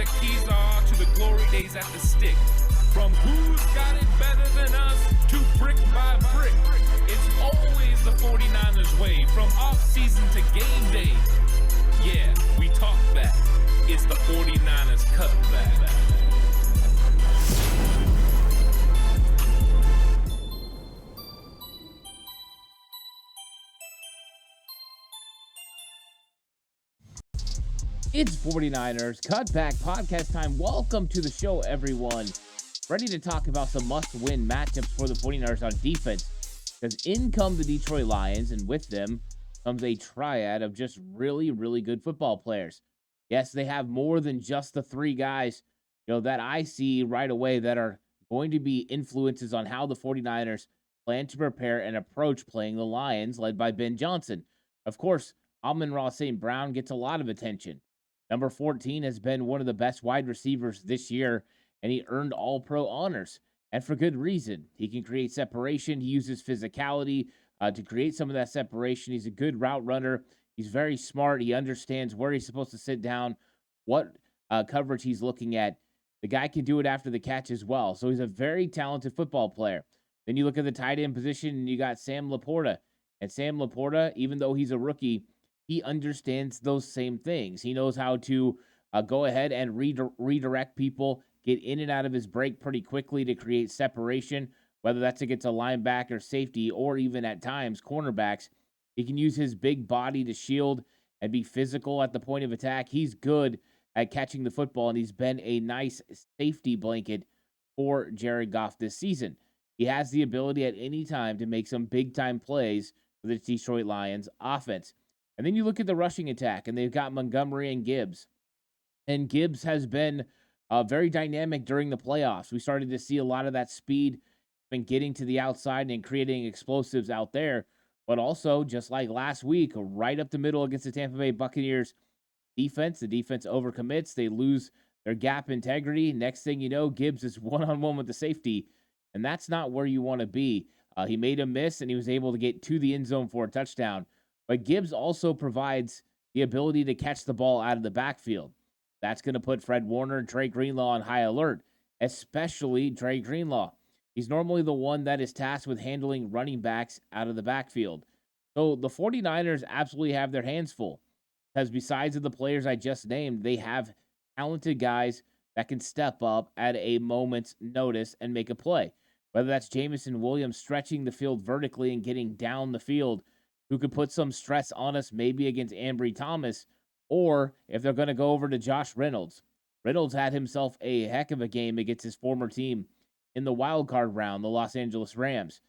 the keys are to the glory days at the stick. From who's got it better than us to brick by brick. It's always the 49ers way, from off-season to game day. Yeah, we talk back. It's the 49ers Cutback. It's 49ers Cutback Podcast time. Welcome to the show, everyone. Ready to talk about some must-win matchups for the 49ers on defense. Because in come the Detroit Lions, and with them comes a triad of just really, really good football players. Yes, they have more than just the three guys, that I see right away that are going to be influences on how the 49ers plan to prepare and approach playing the Lions, led by Ben Johnson. Of course, Amon Ra St. Brown gets a lot of attention. Number 14 has been one of the best wide receivers this year, and he earned All-Pro honors, and for good reason. He can create separation. He uses physicality to create some of that separation. He's a good route runner. He's very smart. He understands where he's supposed to sit down, what coverage he's looking at. The guy can do it after the catch as well, so he's a very talented football player. Then you look at the tight end position, and you got Sam Laporta. And Sam Laporta, even though he's a rookie, he understands those same things. He knows how to go ahead and redirect people, get in and out of his break pretty quickly to create separation, whether that's against a linebacker, safety, or even at times cornerbacks. He can use his big body to shield and be physical at the point of attack. He's good at catching the football, and he's been a nice safety blanket for Jared Goff this season. He has the ability at any time to make some big-time plays for the Detroit Lions offense. And then you look at the rushing attack, and they've got Montgomery and Gibbs. And Gibbs has been very dynamic during the playoffs. We started to see a lot of that speed been getting to the outside and creating explosives out there. But also, just like last week, right up the middle against the Tampa Bay Buccaneers defense, the defense overcommits. They lose their gap integrity. Next thing you know, Gibbs is one-on-one with the safety, and that's not where you want to be. He made a miss, and he was able to get to the end zone for a touchdown. But Gibbs also provides the ability to catch the ball out of the backfield. That's going to put Fred Warner and Dre Greenlaw on high alert, especially Dre Greenlaw. He's normally the one that is tasked with handling running backs out of the backfield. So the 49ers absolutely have their hands full, because besides the players I just named, they have talented guys that can step up at a moment's notice and make a play. Whether that's Jameson Williams stretching the field vertically and getting down the field, who could put some stress on us maybe against Ambry Thomas, or if they're going to go over to Josh Reynolds. Reynolds had himself a heck of a game against his former team in the wild card round, the Los Angeles Rams.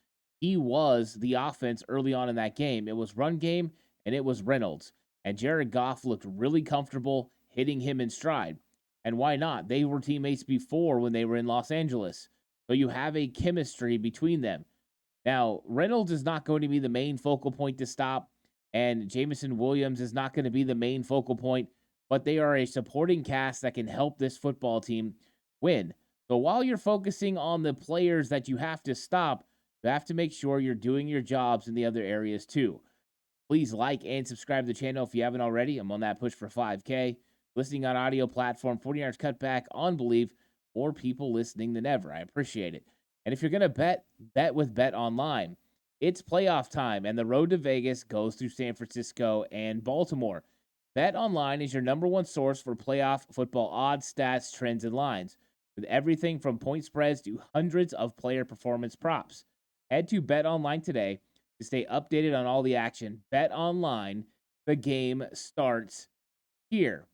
He was the offense early on in that game. It was run game, and it was Reynolds. And Jared Goff looked really comfortable hitting him in stride. And why not? They were teammates before when they were in Los Angeles. So you have a chemistry between them. Now, Reynolds is not going to be the main focal point to stop, and Jameson Williams is not going to be the main focal point, but they are a supporting cast that can help this football team win. So while you're focusing on the players that you have to stop, you have to make sure you're doing your jobs in the other areas too. Please like and subscribe to the channel if you haven't already. I'm on that push for 5K. Listening on audio platform, 49ers Cutback on Believe. More people listening than ever. I appreciate it. And if you're going to bet with Bet Online. It's playoff time, and the road to Vegas goes through San Francisco and Baltimore. Bet Online is your number one source for playoff football odds, stats, trends, and lines, with everything from point spreads to hundreds of player performance props. Head to Bet Online today to stay updated on all the action. Bet Online, the game starts here.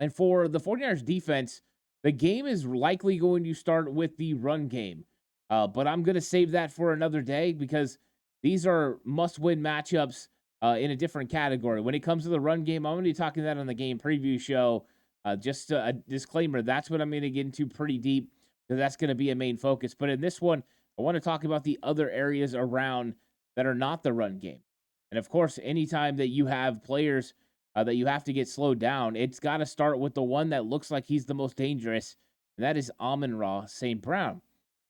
And for the 49ers defense, the game is likely going to start with the run game. But I'm going to save that for another day, because these are must-win matchups in a different category. When it comes to the run game, I'm going to be talking that on the game preview show. Just a disclaimer, that's what I'm going to get into pretty deep, because that's going to be a main focus. But in this one, I want to talk about the other areas around that are not the run game. And, of course, anytime that you have players that you have to get slowed down, it's got to start with the one that looks like he's the most dangerous, and that is Amon Ra St. Brown.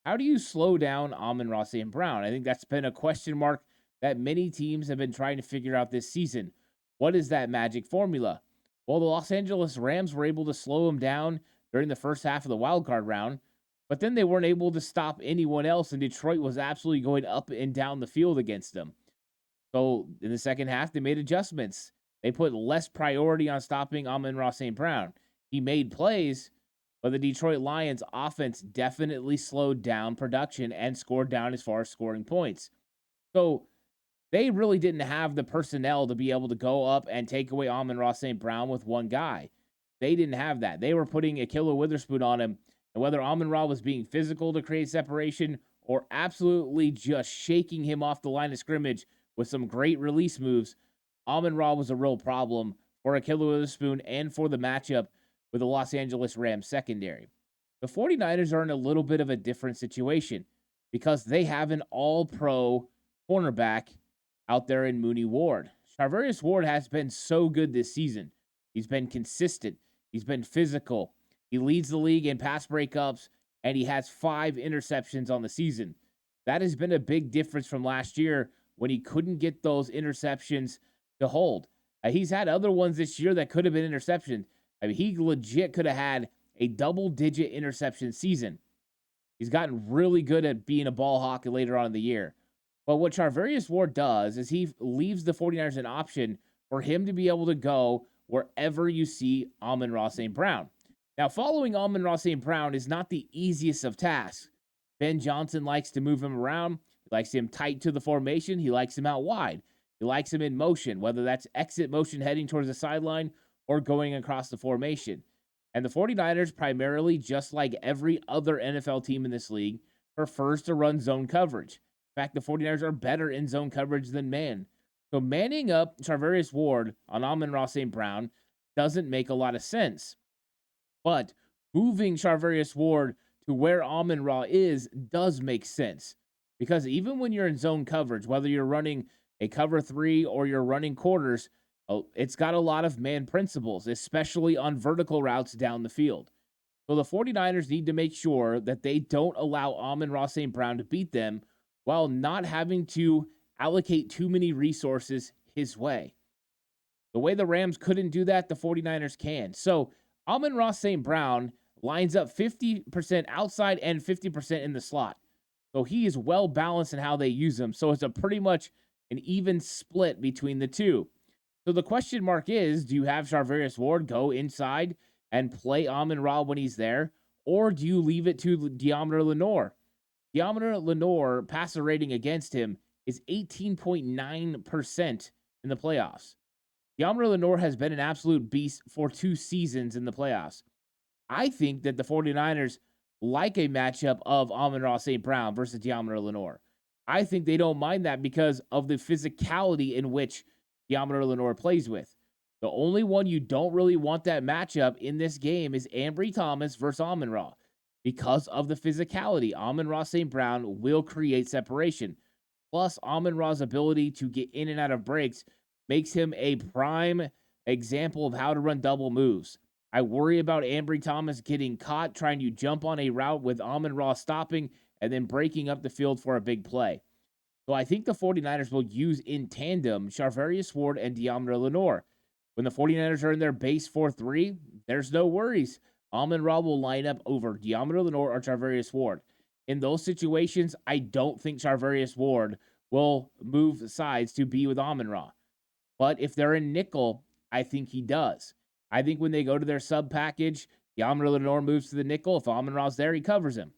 How do you slow down Amon Ra St. Brown? I think that's been a question mark that many teams have been trying to figure out this season. What is that magic formula? Well, the Los Angeles Rams were able to slow him down during the first half of the wild card round, but then they weren't able to stop anyone else, and Detroit was absolutely going up and down the field against them. So in the second half, they made adjustments. They put less priority on stopping Amon Ra St. Brown. He made plays, but the Detroit Lions offense definitely slowed down production and scored down as far as scoring points. So they really didn't have the personnel to be able to go up and take away Amon Ra St. Brown with one guy. They didn't have that. They were putting Ahkello Witherspoon on him, and whether Amon Ra was being physical to create separation or absolutely just shaking him off the line of scrimmage with some great release moves, Amon Ra was a real problem for Ahkello Witherspoon and for the matchup with the Los Angeles Rams secondary. The 49ers are in a little bit of a different situation because they have an all-pro cornerback out there in Mooney Ward. Charvarius Ward has been so good this season. He's been consistent. He's been physical. He leads the league in pass breakups, and he has 5 interceptions on the season. That has been a big difference from last year when he couldn't get those interceptions to hold. He's had other ones this year that could have been interceptions. I mean, he legit could have had a double-digit interception season. He's gotten really good at being a ball hawk later on in the year. But what Charvarius Ward does is he leaves the 49ers an option for him to be able to go wherever you see Amon Ra St. Brown. Now, following Amon Ra St. Brown is not the easiest of tasks. Ben Johnson likes to move him around. He likes him tight to the formation. He likes him out wide. He likes him in motion, whether that's exit motion heading towards the sideline or going across the formation. And the 49ers, primarily, just like every other NFL team in this league, prefers to run zone coverage. In fact, the 49ers are better in zone coverage than man. So manning up Charvarius Ward on Amon Ra St. Brown doesn't make a lot of sense. But moving Charvarius Ward to where Amon Ra is does make sense. Because even when you're in zone coverage, whether you're running a cover 3 or you're running quarters, it's got a lot of man principles, especially on vertical routes down the field. So the 49ers need to make sure that they don't allow Amon Ra St. Brown to beat them while not having to allocate too many resources his way. The way the Rams couldn't do that, the 49ers can. So Amon Ra St. Brown lines up 50% outside and 50% in the slot. So he is well balanced in how they use him. So it's a pretty much an even split between the two. So the question mark is, do you have Charvarius Ward go inside and play Amon Ra when he's there? Or do you leave it to Deommodore Lenoir? Deommodore Lenoir passer rating against him is 18.9% in the playoffs. Deommodore Lenoir has been an absolute beast for 2 seasons in the playoffs. I think that the 49ers like a matchup of Amon Ra St. Brown versus Deommodore Lenoir. I think they don't mind that because of the physicality in which Deommodore Lenoir plays with. The only one you don't really want that matchup in this game is Ambry Thomas versus Amon Ra. Because of the physicality, Amon Ra St. Brown will create separation. Plus, Amon Ra's ability to get in and out of breaks makes him a prime example of how to run double moves. I worry about Ambry Thomas getting caught trying to jump on a route with Amon Ra stopping and then breaking up the field for a big play. So I think the 49ers will use in tandem Charvarius Ward and Deommodore Lenoir. When the 49ers are in their base 4-3, there's no worries. Amon Ra will line up over Deommodore Lenoir or Charvarius Ward. In those situations, I don't think Charvarius Ward will move sides to be with Amon Ra. But if they're in nickel, I think he does. I think when they go to their sub package, Deommodore Lenoir moves to the nickel. If Amon Ra's there, he covers him.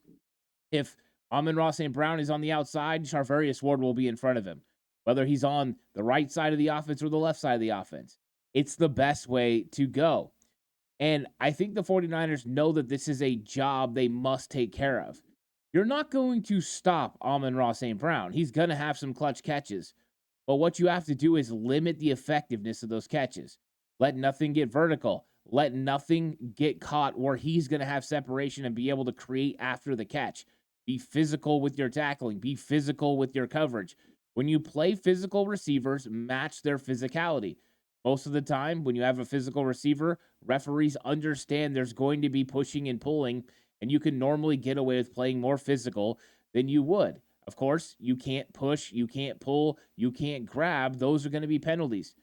If Amon Ra St. Brown is on the outside, Charvarius Ward will be in front of him. Whether he's on the right side of the offense or the left side of the offense. It's the best way to go. And I think the 49ers know that this is a job they must take care of. You're not going to stop Amon Ra St. Brown. He's going to have some clutch catches. But what you have to do is limit the effectiveness of those catches. Let nothing get vertical. Let nothing get caught where he's going to have separation and be able to create after the catch. Be physical with your tackling. Be physical with your coverage. When you play physical receivers, match their physicality. Most of the time, when you have a physical receiver, referees understand there's going to be pushing and pulling, and you can normally get away with playing more physical than you would. Of course, you can't push, you can't pull, you can't grab. Those are going to be penalties.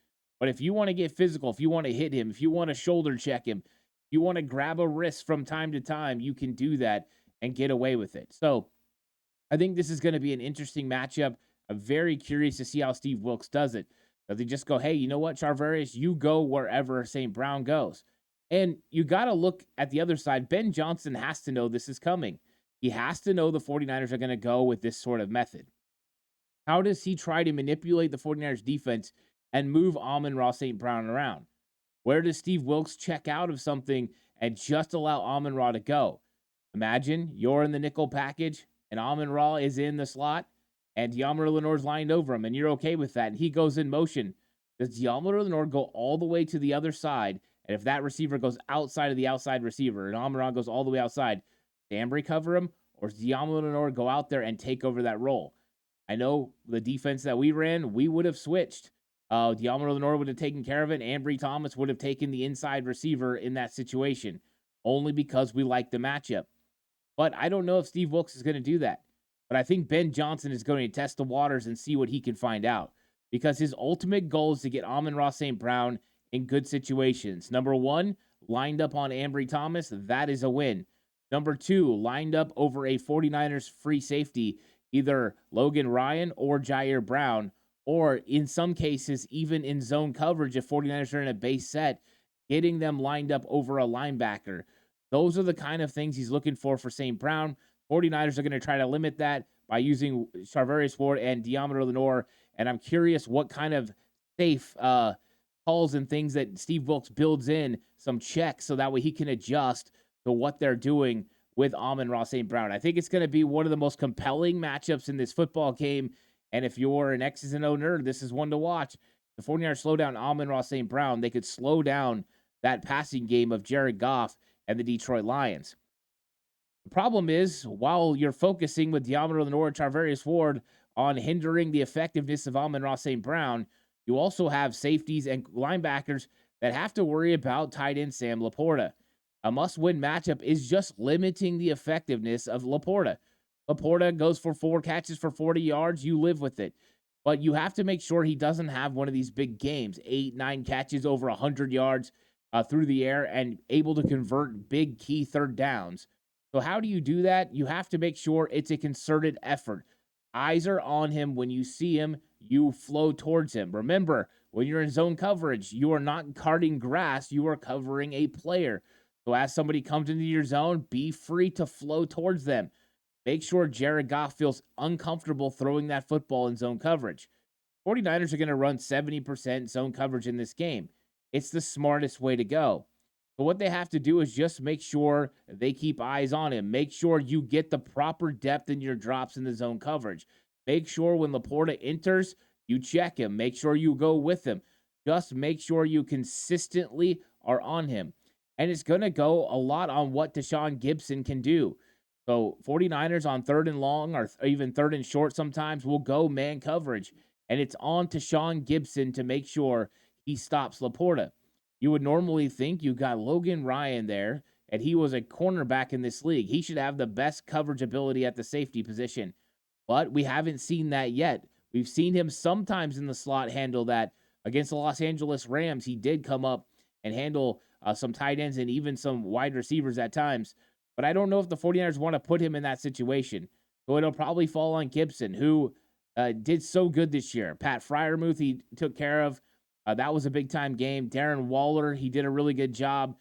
But if you want to get physical, if you want to hit him, if you want to shoulder check him, if you want to grab a wrist from time to time, you can do that and get away with it. So I think this is going to be an interesting matchup. I'm very curious to see how Steve Wilks does it. Does he just go, hey, you know what, Charvarius, you go wherever St. Brown goes? And you got to look at the other side. Ben Johnson has to know this is coming. He has to know the 49ers are going to go with this sort of method. How does he try to manipulate the 49ers defense and move Amon Ra St. Brown around? Where does Steve Wilks check out of something and just allow Amon Ra to go? Imagine you're in the nickel package and Amon Ra is in the slot and Deommodore Lenoir's lined over him and you're okay with that and he goes in motion. Does Deommodore Lenoir go all the way to the other side? And if that receiver goes outside of the outside receiver and Amon Ra goes all the way outside, does Ambry cover him? Or does Deommodore Lenoir go out there and take over that role? I know the defense that we ran, we would have switched. Deommodore Lenoir would have taken care of it. Ambry Thomas would have taken the inside receiver in that situation, only because we like the matchup. But I don't know if Steve Wilks is going to do that. But I think Ben Johnson is going to test the waters and see what he can find out. Because his ultimate goal is to get Amon Ra St. Brown in good situations. Number one, lined up on Ambry Thomas. That is a win. Number two, lined up over a 49ers free safety, either Logan Ryan or Jair Brown, or in some cases, even in zone coverage, if 49ers are in a base set, getting them lined up over a linebacker. Those are the kind of things he's looking for St. Brown. 49ers are going to try to limit that by using Charvarius Ward and Deommodore Lenoir, and I'm curious what kind of safe calls and things that Steve Wilks builds in, some checks, so that way he can adjust to what they're doing with Amon Ra St. Brown. I think it's going to be one of the most compelling matchups in this football game. And if you're an X's and O nerd, this is one to watch. The 49ers slow down Amon Ra St. Brown, they could slow down that passing game of Jared Goff and the Detroit Lions. The problem is, while you're focusing with Deommodore Lenoir and Charvarius Ward on hindering the effectiveness of Amon Ra St. Brown, you also have safeties and linebackers that have to worry about tight end Sam Laporta. A must-win matchup is just limiting the effectiveness of Laporta. Laporta goes for 4 catches for 40 yards. You live with it. But you have to make sure he doesn't have one of these big games, 8, 9 catches over 100 yards through the air and able to convert big key third downs. So how do you do that? You have to make sure it's a concerted effort. Eyes are on him. When you see him, you flow towards him. Remember, when you're in zone coverage, you are not carting grass. You are covering a player. So as somebody comes into your zone, be free to flow towards them. Make sure Jared Goff feels uncomfortable throwing that football in zone coverage. 49ers are going to run 70% zone coverage in this game. It's the smartest way to go. But what they have to do is just make sure they keep eyes on him. Make sure you get the proper depth in your drops in the zone coverage. Make sure when Laporta enters, you check him. Make sure you go with him. Just make sure you consistently are on him. And it's going to go a lot on what Tashaun Gibson can do. So 49ers on 3rd and long or even 3rd and short sometimes will go man coverage. And it's on Tashaun Gibson to make sure he stops Laporta. You would normally think you got Logan Ryan there, and he was a cornerback in this league. He should have the best coverage ability at the safety position. But we haven't seen that yet. We've seen him sometimes in the slot handle that. Against the Los Angeles Rams, he did come up and handle some tight ends and even some wide receivers at times. But I don't know if the 49ers want to put him in that situation. So it'll probably fall on Gibson, who did so good this year. Pat Freiermuth, he took care of. That was a big-time game. Darren Waller, he did a really good job.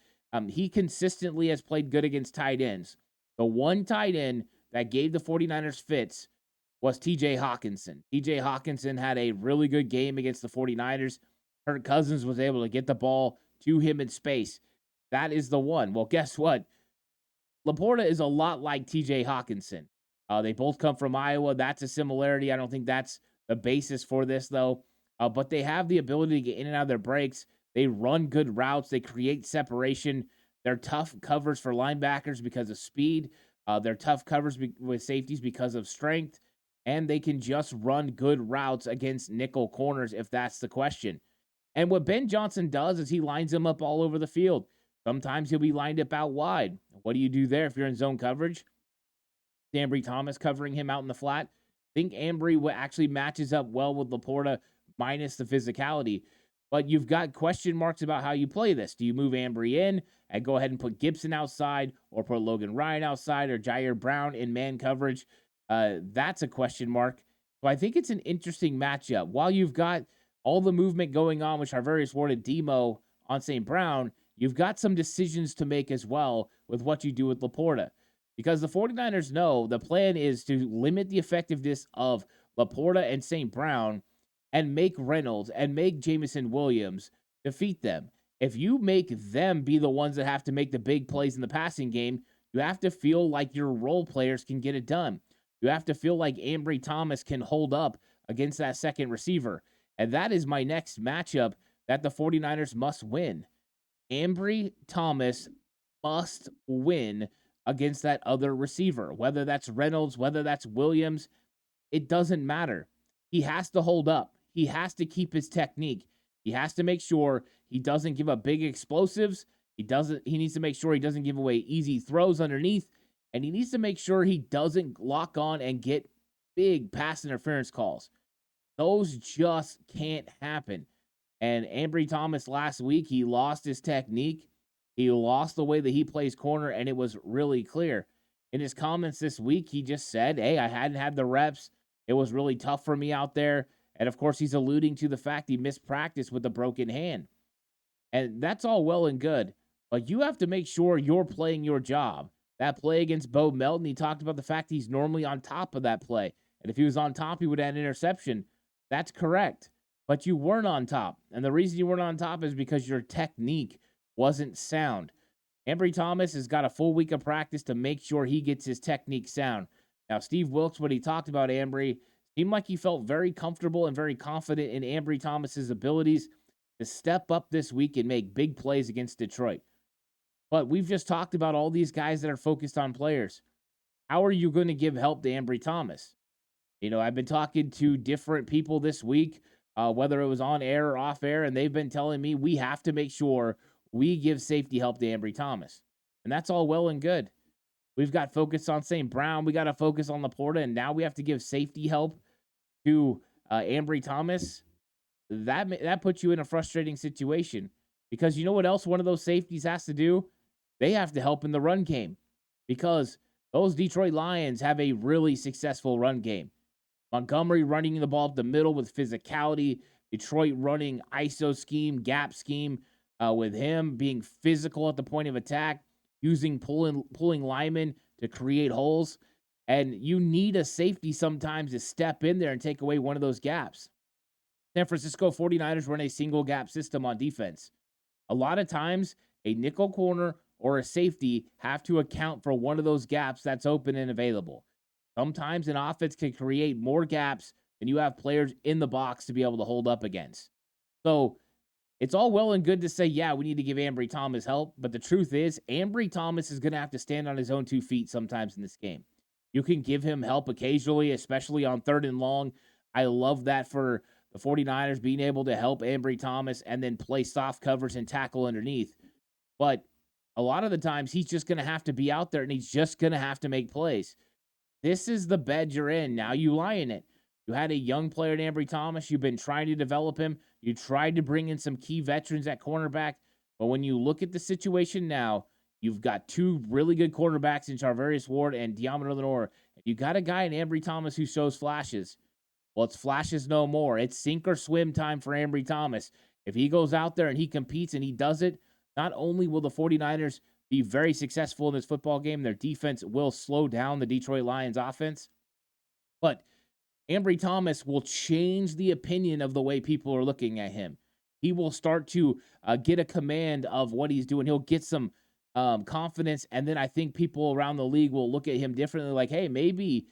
He consistently has played good against tight ends. The one tight end that gave the 49ers fits was T.J. Hawkinson. T.J. Hawkinson had a really good game against the 49ers. Kirk Cousins was able to get the ball to him in space. That is the one. Well, guess what? Laporta is a lot like T.J. Hawkinson. They both come from Iowa. That's a similarity. I don't think that's the basis for this, though. But they have the ability to get in and out of their breaks. They run good routes. They create separation. They're tough covers for linebackers because of speed. They're tough covers with safeties because of strength. And they can just run good routes against nickel corners if that's the question. And what Ben Johnson does is he lines them up all over the field. Sometimes he'll be lined up out wide. What do you do there if you're in zone coverage? Ambry Thomas covering him out in the flat. I think Ambry actually matches up well with Laporta minus the physicality. But you've got question marks about how you play this. Do you move Ambry in and go ahead and put Gibson outside, or put Logan Ryan outside, or Jair Brown in man coverage? That's a question mark. So I think it's an interesting matchup. While you've got all the movement going on, which are various Ward and Demo on St. Brown, you've got some decisions to make as well with what you do with Laporta. Because the 49ers know the plan is to limit the effectiveness of Laporta and St. Brown and make Reynolds and make Jamison Williams defeat them. If you make them be the ones that have to make the big plays in the passing game, you have to feel like your role players can get it done. You have to feel like Ambry Thomas can hold up against that second receiver. And that is my next matchup that the 49ers must win. Ambry Thomas must win against that other receiver, whether that's Reynolds, whether that's Williams. It doesn't matter. He has to hold up. He has to keep his technique. He has to make sure he doesn't give up big explosives. He needs to make sure he doesn't give away easy throws underneath. And he needs to make sure he doesn't lock on and get big pass interference calls. Those just can't happen. And Ambry Thomas last week, he lost his technique. He lost the way that he plays corner, and it was really clear. In his comments this week, he just said, hey, I hadn't had the reps. It was really tough for me out there. And of course, he's alluding to the fact he missed practice with a broken hand. And that's all well and good, but you have to make sure you're playing your job. That play against Bo Melton, he talked about the fact he's normally on top of that play. And if he was on top, he would have an interception. That's correct. But you weren't on top. And the reason you weren't on top is because your technique wasn't sound. Ambry Thomas has got a full week of practice to make sure he gets his technique sound. Now, Steve Wilkes, when he talked about Ambry, seemed like he felt very comfortable and very confident in Ambry Thomas's abilities to step up this week and make big plays against Detroit. But we've just talked about all these guys that are focused on players. How are you going to give help to Ambry Thomas? I've been talking to different people this week, whether it was on air or off air, and they've been telling me we have to make sure we give safety help to Ambry Thomas. And that's all well and good. We've got focus on St. Brown. We got to focus on Laporta, and now we have to give safety help to Ambry Thomas. That puts you in a frustrating situation, because you know what else one of those safeties has to do? They have to help in the run game, because those Detroit Lions have a really successful run game. Montgomery running the ball up the middle with physicality. Detroit running ISO scheme, gap scheme, with him being physical at the point of attack, using pulling linemen to create holes. And you need a safety sometimes to step in there and take away one of those gaps. San Francisco 49ers run a single gap system on defense. A lot of times, a nickel corner or a safety have to account for one of those gaps that's open and available. Sometimes an offense can create more gaps than you have players in the box to be able to hold up against. So it's all well and good to say, yeah, we need to give Ambry Thomas help. But the truth is, Ambry Thomas is going to have to stand on his own 2 feet sometimes in this game. You can give him help occasionally, especially on 3rd and long. I love that for the 49ers being able to help Ambry Thomas and then play soft coverage and tackle underneath. But a lot of the times, he's just going to have to be out there, and he's just going to have to make plays. This is the bed you're in. Now you lie in it. You had a young player in Ambry Thomas. You've been trying to develop him. You tried to bring in some key veterans at cornerback. But when you look at the situation now, you've got 2 really good quarterbacks in Charvarius Ward and Deommodore Lenoir. You got a guy in Ambry Thomas who shows flashes. Well, it's flashes no more. It's sink or swim time for Ambry Thomas. If he goes out there and he competes and he does it, not only will the 49ers be very successful in this football game, their defense will slow down the Detroit Lions offense, but Ambry Thomas will change the opinion of the way people are looking at him. He will start to get a command of what he's doing. He'll get some confidence, and then I think people around the league will look at him differently, like, hey, maybe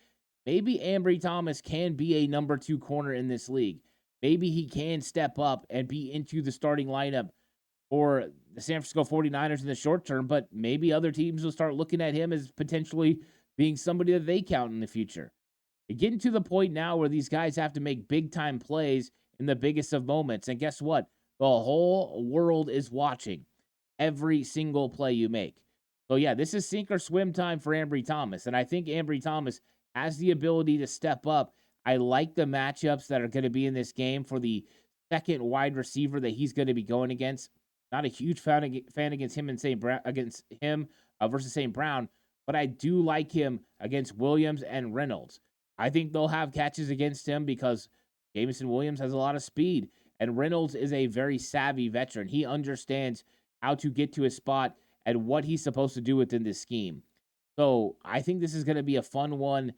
Ambry Thomas can be a number 2 corner in this league. Maybe he can step up and be into the starting lineup for the San Francisco 49ers in the short term, but maybe other teams will start looking at him as potentially being somebody that they count in the future. You're getting to the point now where these guys have to make big-time plays in the biggest of moments, and guess what? The whole world is watching every single play you make. So, yeah, this is sink or swim time for Ambry Thomas, and I think Ambry Thomas has the ability to step up. I like the matchups that are going to be in this game for the second wide receiver that he's going to be going against. Not a huge fan against him and St. Brown versus St. Brown, but I do like him against Williams and Reynolds. I think they'll have catches against him because Jameson Williams has a lot of speed, and Reynolds is a very savvy veteran. He understands how to get to his spot and what he's supposed to do within this scheme. So I think this is going to be a fun one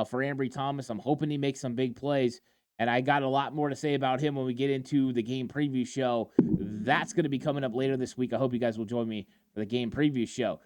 for Ambry Thomas. I'm hoping he makes some big plays, and I got a lot more to say about him when we get into the game preview show. That's going to be coming up later this week. I hope you guys will join me for the game preview show.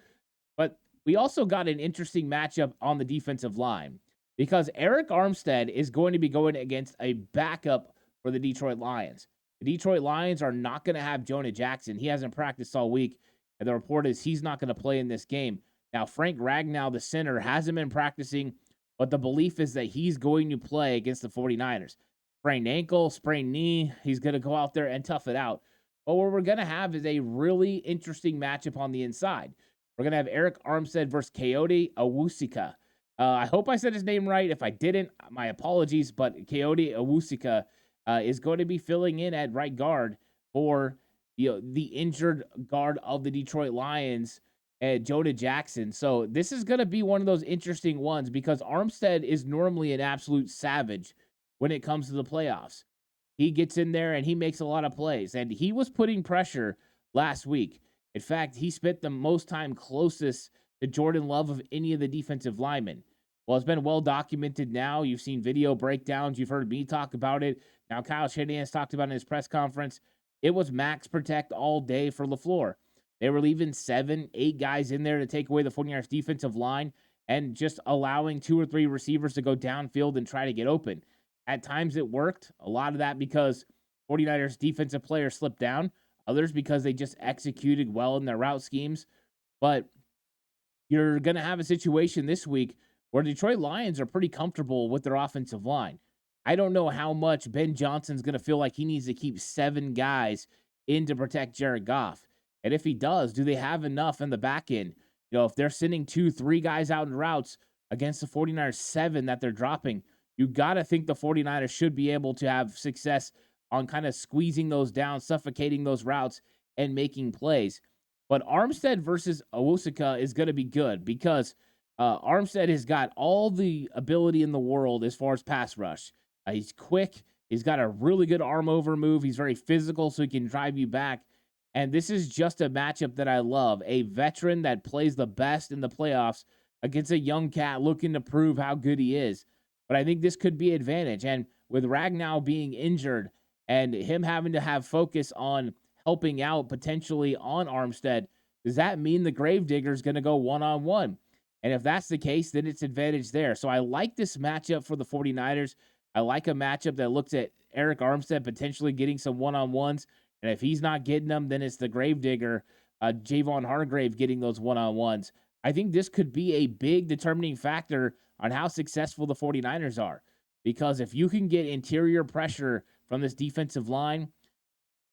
But we also got an interesting matchup on the defensive line because Eric Armstead is going to be going against a backup for the Detroit Lions. The Detroit Lions are not going to have Jonah Jackson. He hasn't practiced all week, and the report is he's not going to play in this game. Now, Frank Ragnow, the center, hasn't been practicing, but the belief is that he's going to play against the 49ers. Sprained ankle, sprained knee, he's going to go out there and tough it out. But what we're going to have is a really interesting matchup on the inside. We're going to have Eric Armstead versus Coyote Awusika. I hope I said his name right. If I didn't, my apologies, but Coyote Awusika is going to be filling in at right guard for the injured guard of the Detroit Lions, Jonah Jackson. So this is going to be one of those interesting ones because Armstead is normally an absolute savage when it comes to the playoffs. He gets in there and he makes a lot of plays, and he was putting pressure last week. In fact, he spent the most time closest to Jordan Love of any of the defensive linemen. Well, it's been well documented now. You've seen video breakdowns. You've heard me talk about it. Now Kyle Shanahan's talked about it in his press conference. It was max protect all day for LaFleur. They were leaving 7, 8 guys in there to take away the 49ers defensive line and just allowing 2 or 3 receivers to go downfield and try to get open. At times it worked. A lot of that because 49ers defensive players slipped down. Others because they just executed well in their route schemes. But you're going to have a situation this week where Detroit Lions are pretty comfortable with their offensive line. I don't know how much Ben Johnson's going to feel like he needs to keep 7 guys in to protect Jared Goff. And if he does, do they have enough in the back end? If they're sending 2, 3 guys out in routes against the 49ers 7 that they're dropping, you got to think the 49ers should be able to have success on kind of squeezing those down, suffocating those routes, and making plays. But Armstead versus Awusika is going to be good because Armstead has got all the ability in the world as far as pass rush. He's quick. He's got a really good arm over move. He's very physical, so he can drive you back. And this is just a matchup that I love. A veteran that plays the best in the playoffs against a young cat looking to prove how good he is. But I think this could be an advantage. And with Ragnow being injured and him having to have focus on helping out potentially on Armstead, does that mean the Gravedigger is going to go one-on-one? And if that's the case, then it's advantage there. So I like this matchup for the 49ers. I like a matchup that looks at Eric Armstead potentially getting some one-on-ones. And if he's not getting them, then it's the Gravedigger, Javon Hargrave, getting those one-on-ones. I think this could be a big determining factor on how successful the 49ers are. Because if you can get interior pressure from this defensive line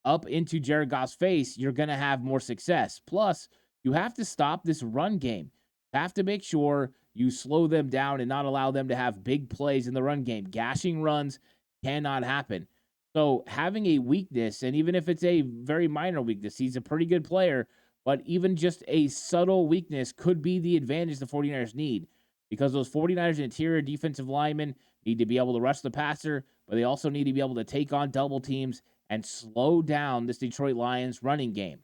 up into Jared Goff's face, you're going to have more success. Plus, you have to stop this run game. You have to make sure you slow them down and not allow them to have big plays in the run game. Gashing runs cannot happen. So having a weakness, and even if it's a very minor weakness, he's a pretty good player, but even just a subtle weakness could be the advantage the 49ers need, because those 49ers interior defensive linemen need to be able to rush the passer, but they also need to be able to take on double teams and slow down this Detroit Lions running game.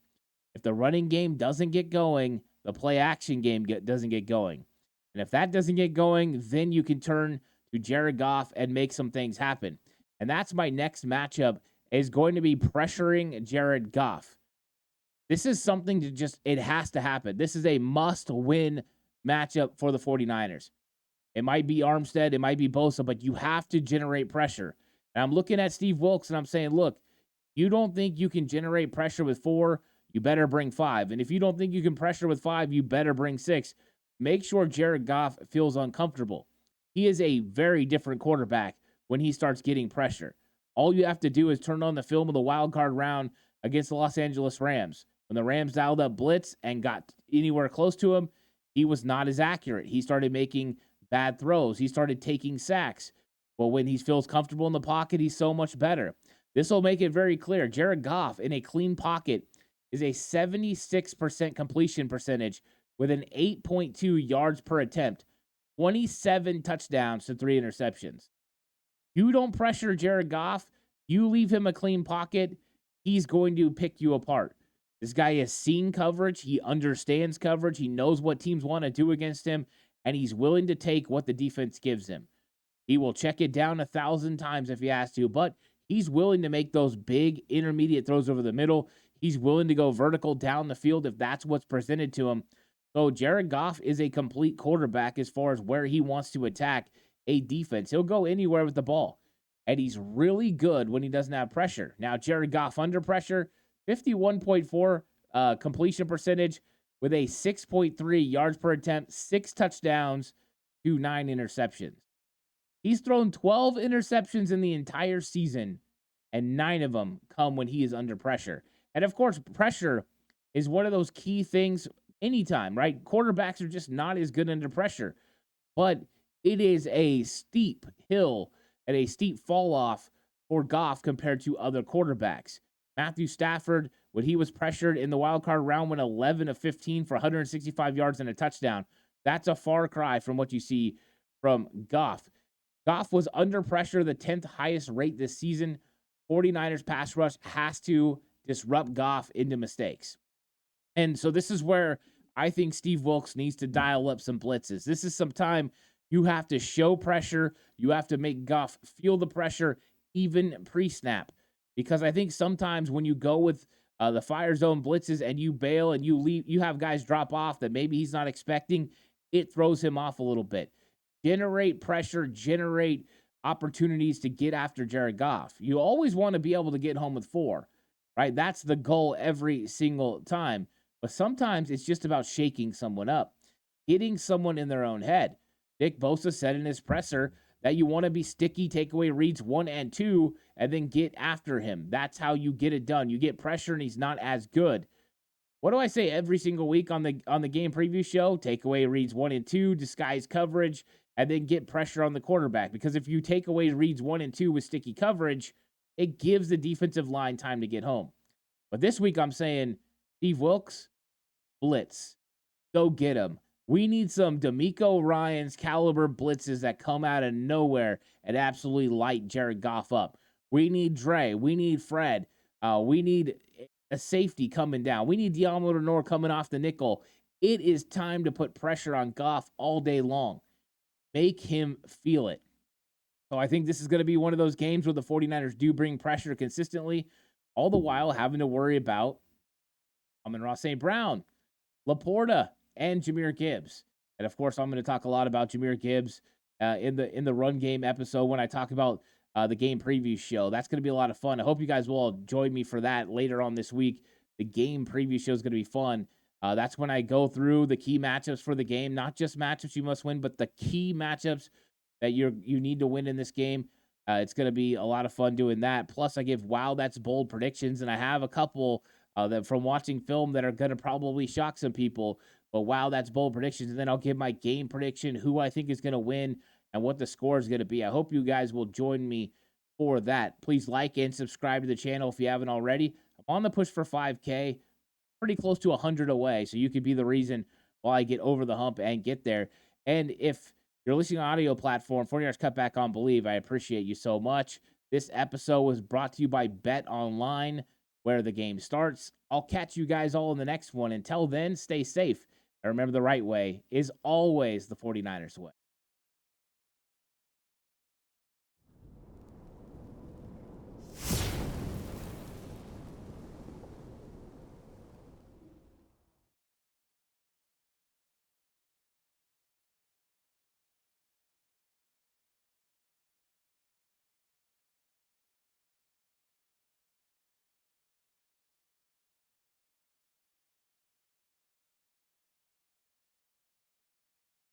If the running game doesn't get going, the play action game doesn't get going. And if that doesn't get going, then you can turn to Jared Goff and make some things happen. And that's my next matchup, is going to be pressuring Jared Goff. This is something it has to happen. This is a must-win matchup for the 49ers. It might be Armstead, it might be Bosa, but you have to generate pressure. And I'm looking at Steve Wilks and I'm saying, look, you don't think you can generate pressure with 4, you better bring 5. And if you don't think you can pressure with 5, you better bring 6. Make sure Jared Goff feels uncomfortable. He is a very different quarterback when he starts getting pressure. All you have to do is turn on the film of the wild card round against the Los Angeles Rams. When the Rams dialed up blitz and got anywhere close to him, he was not as accurate. He started making bad throws. He started taking sacks. But when he feels comfortable in the pocket, he's so much better. This will make it very clear. Jared Goff in a clean pocket is a 76% completion percentage with an 8.2 yards per attempt, 27 touchdowns to 3 interceptions. You don't pressure Jared Goff, you leave him a clean pocket, he's going to pick you apart. This guy has seen coverage, he understands coverage, he knows what teams want to do against him, and he's willing to take what the defense gives him. He will check it down 1,000 times if he has to, but he's willing to make those big intermediate throws over the middle. He's willing to go vertical down the field if that's what's presented to him. So Jared Goff is a complete quarterback as far as where he wants to attack a defense. He'll go anywhere with the ball, and he's really good when he doesn't have pressure. Now, Jared Goff under pressure, 51.4 completion percentage with a 6.3 yards per attempt, 6 touchdowns to 9 interceptions. He's thrown 12 interceptions in the entire season, and 9 of them come when he is under pressure. And of course, pressure is one of those key things anytime, right? Quarterbacks are just not as good under pressure, but it is a steep hill and a steep fall off for Goff compared to other quarterbacks. Matthew Stafford, when he was pressured in the wild card round, went 11 of 15 for 165 yards and a touchdown. That's a far cry from what you see from Goff. Goff was under pressure, the 10th highest rate this season. 49ers pass rush has to disrupt Goff into mistakes. And so this is where I think Steve Wilks needs to dial up some blitzes. This is some time you have to show pressure. You have to make Goff feel the pressure even pre-snap. Because I think sometimes when you go with the fire zone blitzes and you bail and you leave, you have guys drop off that maybe he's not expecting, it throws him off a little bit. Generate pressure, generate opportunities to get after Jared Goff. You always want to be able to get home with 4, right? That's the goal every single time. But sometimes it's just about shaking someone up, hitting someone in their own head. Nick Bosa said in his presser that you want to be sticky, take away reads 1 and 2, and then get after him. That's how you get it done. You get pressure and he's not as good. What do I say every single week on the game preview show? Take away reads 1 and 2, disguise coverage, and then get pressure on the quarterback. Because if you take away reads 1 and 2 with sticky coverage, it gives the defensive line time to get home. But this week I'm saying, Steve Wilks, blitz. Go get him. We need some DeMeco Ryans caliber blitzes that come out of nowhere and absolutely light Jared Goff up. We need Dre. We need Fred. We need a safety coming down. We need Diamo Lenore coming off the nickel. It is time to put pressure on Goff all day long. Make him feel it. So I think this is going to be one of those games where the 49ers do bring pressure consistently, all the while having to worry about Amon Ra St. Brown, Laporta, and Jahmyr Gibbs. And of course, I'm going to talk a lot about Jahmyr Gibbs in the run game episode when I talk about the game preview show. That's going to be a lot of fun. I hope you guys will all join me for that later on this week. The game preview show is going to be fun. That's when I go through the key matchups for the game, not just matchups you must win, but the key matchups that you need to win in this game. It's going to be a lot of fun doing that. Plus, I give Wow, That's Bold predictions, and I have a couple that from watching film that are going to probably shock some people. But wow, that's bold predictions. And then I'll give my game prediction, who I think is going to win, and what the score is going to be. I hope you guys will join me for that. Please like and subscribe to the channel if you haven't already. I'm on the push for 5K, pretty close to 100 away. So you could be the reason why I get over the hump and get there. And if you're listening on audio platform, 49ers Cutback on Believe, I appreciate you so much. This episode was brought to you by Bet Online, where the game starts. I'll catch you guys all in the next one. Until then, stay safe. And remember, the right way is always the 49ers way.